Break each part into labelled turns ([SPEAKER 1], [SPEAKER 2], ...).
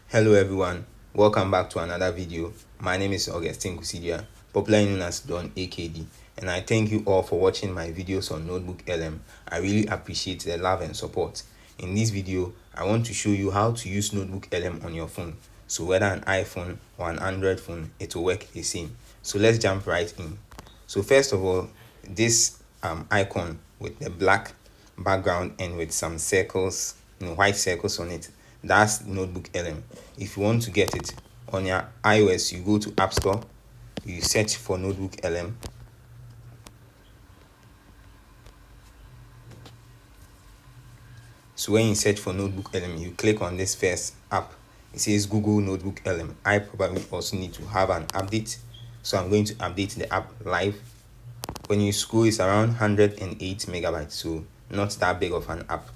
[SPEAKER 1] Hello everyone, welcome back to another video. My name is Augustine Kusidia, popularly known as Don AKD, and I thank you all for watching my videos on NotebookLM. I really appreciate the love and support. In this video, I want to show you how to use NotebookLM on your phone. So whether an iPhone or an Android phone, it will work the same. So let's jump right in. So first of all, this icon with the black background and with some circles, white circles on it, that's NotebookLM. If you want to get it on your iOS, you go to App Store, you search for NotebookLM. So when you search for NotebookLM, you click on this first app. It says Google NotebookLM. I probably also need to have an update, so I'm going to update the app live. When you scroll, it's around 108 megabytes, so not that big of an app.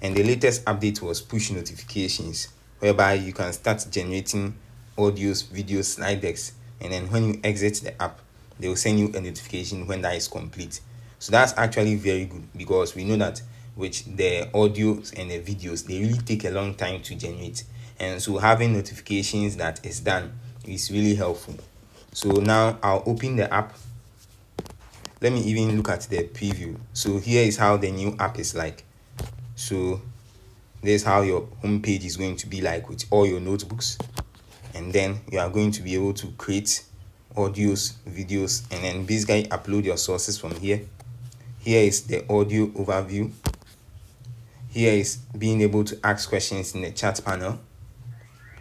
[SPEAKER 1] And the latest update was push notifications, whereby you can start generating audios, videos, slide decks, and then when you exit the app, they will send you a notification when that is complete. So that's actually very good, because we know that with the audios and the videos, they really take a long time to generate, and so having notifications that is done is really helpful. So now I'll open the app. Let me even look at the preview. So here is how the new app is like. So this is how your home page is going to be like with all your notebooks, and then you are going to be able to create audios, videos, and then basically upload your sources from here. Here is the audio overview. Here is being able to ask questions in the chat panel,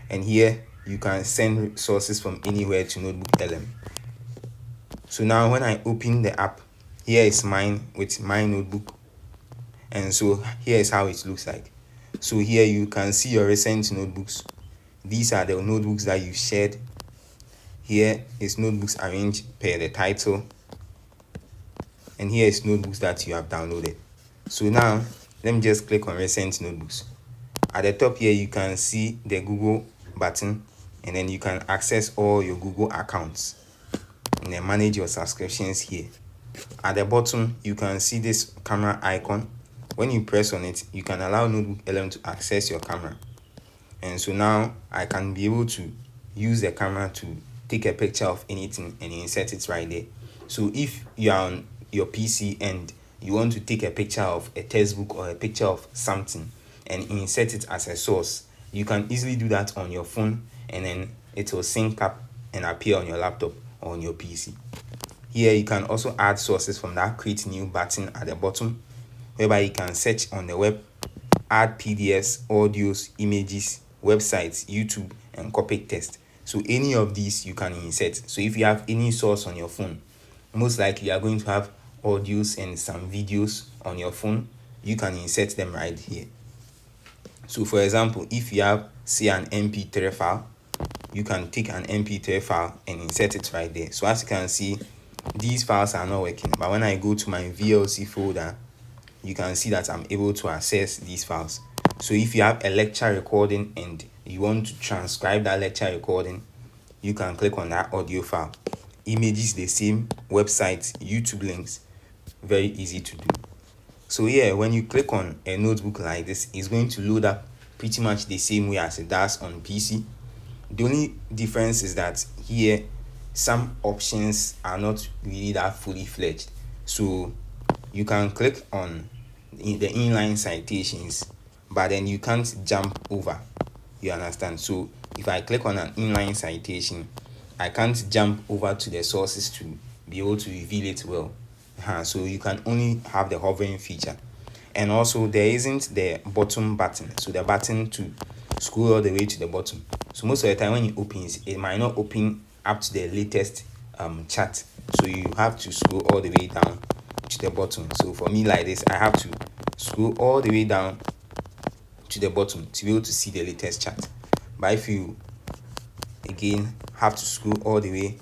[SPEAKER 1] and here you can send sources from anywhere to NotebookLM. So now when I open the app, here is mine with my notebook, and so here is how it looks like. So here you can see your recent notebooks. These are the notebooks that you shared. Here is notebooks arranged per the title, and here is notebooks that you have downloaded. So now let me just click on recent notebooks. At the top here you can see the Google button, and then you can access all your Google accounts and then manage your subscriptions here. At the bottom you can see this camera icon. When you press on it, you can allow NotebookLM to access your camera, and so now I can be able to use the camera to take a picture of anything and insert it right there. So if you are on your PC and you want to take a picture of a textbook or a picture of something and insert it as a source, you can easily do that on your phone, and then it will sync up and appear on your laptop or on your PC. Here you can also add sources from that create new button at the bottom, whereby you can search on the web, add PDFs, audios, images, websites, YouTube, and copy text. So any of these you can insert. So if you have any source on your phone, most likely you are going to have audios and some videos on your phone. You can insert them right here. So for example, if you have, say, an MP3 file, you can take an MP3 file and insert it right there. So as you can see, these files are not working, but when I go to my VLC folder, you can see that I'm able to access these files. So if you have a lecture recording and you want to transcribe that lecture recording, you can click on that audio file. Images the same, websites, YouTube links, very easy to do. So yeah, when you click on a notebook like this, it's going to load up pretty much the same way as it does on PC. The only difference is that here some options are not really that fully fledged. So you can click on the inline citations, but then you can't jump over. You understand? So if I click on an inline citation, I can't jump over to the sources to be able to reveal it well. So you can only have the hovering feature, and also there isn't the bottom button, so the button to scroll all the way to the bottom. So most of the time when it opens, it might not open up to the latest chart, so you have to scroll all the way down to the bottom. So for me like this, I have to scroll all the way down to the bottom to be able to see the latest chart. But if you again have to scroll all the way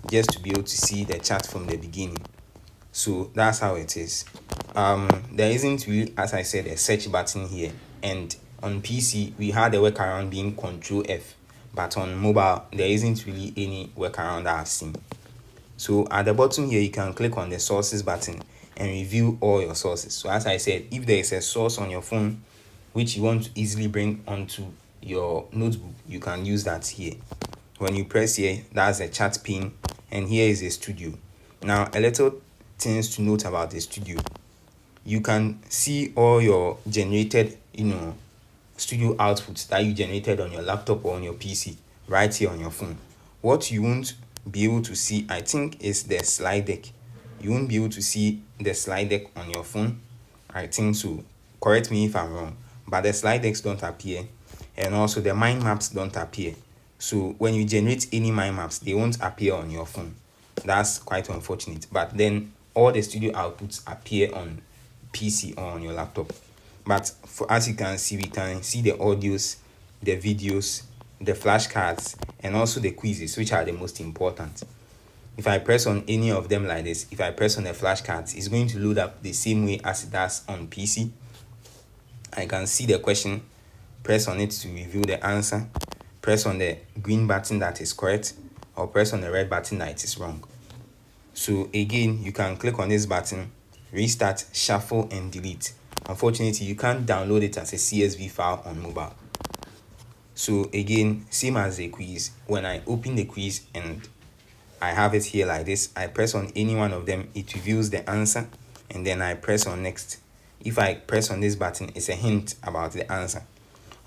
[SPEAKER 1] just to be able to see the chart from the beginning. So that's how it is. There isn't really, as I said, a search button here, and on PC we had a workaround being Control F, but on mobile there isn't really any workaround that I've seen. So at the bottom here you can click on the sources button and review all your sources. So as I said, if there is a source on your phone which you want to easily bring onto your notebook, you can use that here. When you press here, that's a chat pin, and here is a studio. Now, a little things to note about the studio: you can see all your generated studio outputs that you generated on your laptop or on your PC right here on your phone. What you won't be able to see, I think, is the slide deck. You won't be able to see the slide deck on your phone, I think so. Correct me if I'm wrong, but the slide decks don't appear, and also the mind maps don't appear. So when you generate any mind maps, they won't appear on your phone. That's quite unfortunate. But then all the studio outputs appear on PC or on your laptop. But as you can see, we can see the audios, the videos, the flashcards, and also the quizzes, which are the most important. If I press on any of them like this, if I press on the flashcards, it's going to load up the same way as it does on PC. I can see the question, press on it to reveal the answer, press on the green button that is correct, or press on the red button that it is wrong. So again, you can click on this button, restart, shuffle, and delete. Unfortunately, you can't download it as a CSV file on mobile. So again, same as the quiz, when I open the quiz and I have it here like this, I press on any one of them, it reveals the answer, and then I press on next. If I press on this button, it's a hint about the answer.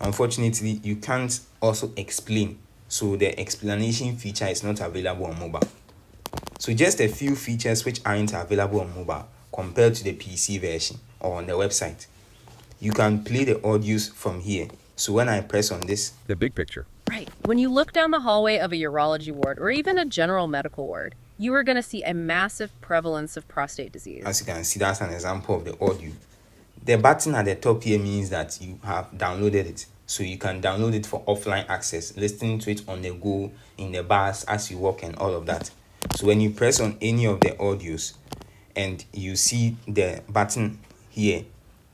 [SPEAKER 1] Unfortunately, you can't also explain, so the explanation feature is not available on mobile. So just a few features which aren't available on mobile compared to the PC version or on the website. You can play the audios from here. So when I press on this,
[SPEAKER 2] the big picture.
[SPEAKER 3] Right. When you look down the hallway of a urology ward or even a general medical ward, you are going to see a massive prevalence of prostate disease.
[SPEAKER 1] As you can see, that's an example of the audio. The button at the top here means that you have downloaded it. So you can download it for offline access, listening to it on the go, in the bus, as you walk, and all of that. So when you press on any of the audios and you see the button here,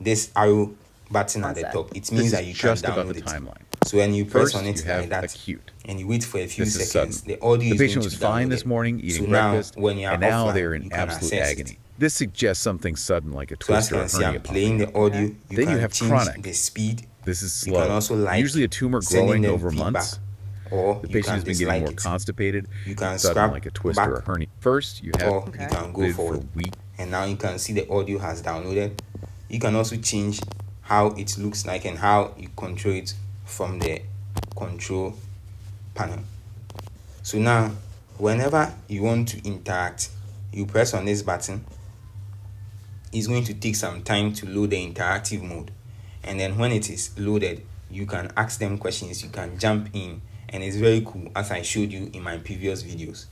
[SPEAKER 1] this arrow button at the top, it means that you can download it.
[SPEAKER 2] Timeline.
[SPEAKER 1] So when you press
[SPEAKER 2] First,
[SPEAKER 1] on it
[SPEAKER 2] you have
[SPEAKER 1] like that,
[SPEAKER 2] acute.
[SPEAKER 1] and you wait for a few
[SPEAKER 2] This is
[SPEAKER 1] seconds,
[SPEAKER 2] sudden.
[SPEAKER 1] the audio
[SPEAKER 2] The
[SPEAKER 1] is
[SPEAKER 2] patient
[SPEAKER 1] going
[SPEAKER 2] was
[SPEAKER 1] to be
[SPEAKER 2] fine this
[SPEAKER 1] downloaded.
[SPEAKER 2] morning, eating
[SPEAKER 1] So
[SPEAKER 2] breakfast,
[SPEAKER 1] now, when you are
[SPEAKER 2] and now
[SPEAKER 1] offline,
[SPEAKER 2] they're in
[SPEAKER 1] you can
[SPEAKER 2] absolute
[SPEAKER 1] access
[SPEAKER 2] agony.
[SPEAKER 1] it.
[SPEAKER 2] This suggests something sudden, like a
[SPEAKER 1] So as
[SPEAKER 2] twist
[SPEAKER 1] you
[SPEAKER 2] or a
[SPEAKER 1] can see,
[SPEAKER 2] hernia
[SPEAKER 1] I'm playing
[SPEAKER 2] popping
[SPEAKER 1] the
[SPEAKER 2] up.
[SPEAKER 1] audio. You
[SPEAKER 2] Then
[SPEAKER 1] can
[SPEAKER 2] you have
[SPEAKER 1] change
[SPEAKER 2] chronic.
[SPEAKER 1] the speed.
[SPEAKER 2] This is
[SPEAKER 1] You can
[SPEAKER 2] slow.
[SPEAKER 1] also like
[SPEAKER 2] Usually a tumor
[SPEAKER 1] sending
[SPEAKER 2] growing
[SPEAKER 1] them
[SPEAKER 2] over
[SPEAKER 1] feedback,
[SPEAKER 2] months.
[SPEAKER 1] or
[SPEAKER 2] The
[SPEAKER 1] you
[SPEAKER 2] patient
[SPEAKER 1] can
[SPEAKER 2] has been getting
[SPEAKER 1] dislike
[SPEAKER 2] more
[SPEAKER 1] it.
[SPEAKER 2] constipated.
[SPEAKER 1] You can
[SPEAKER 2] It's sudden,
[SPEAKER 1] scrap
[SPEAKER 2] like a twist
[SPEAKER 1] back,
[SPEAKER 2] or a hernia. First, you have
[SPEAKER 1] or you can go
[SPEAKER 2] for
[SPEAKER 1] forward.
[SPEAKER 2] week.
[SPEAKER 1] And now you can see the audio has downloaded. You can also change how it looks like and how you control it from the control panel. So now, whenever you want to interact, you press on this button. It's going to take some time to load the interactive mode, and then when it is loaded, you can ask them questions, you can jump in, and it's very cool, as I showed you in my previous videos.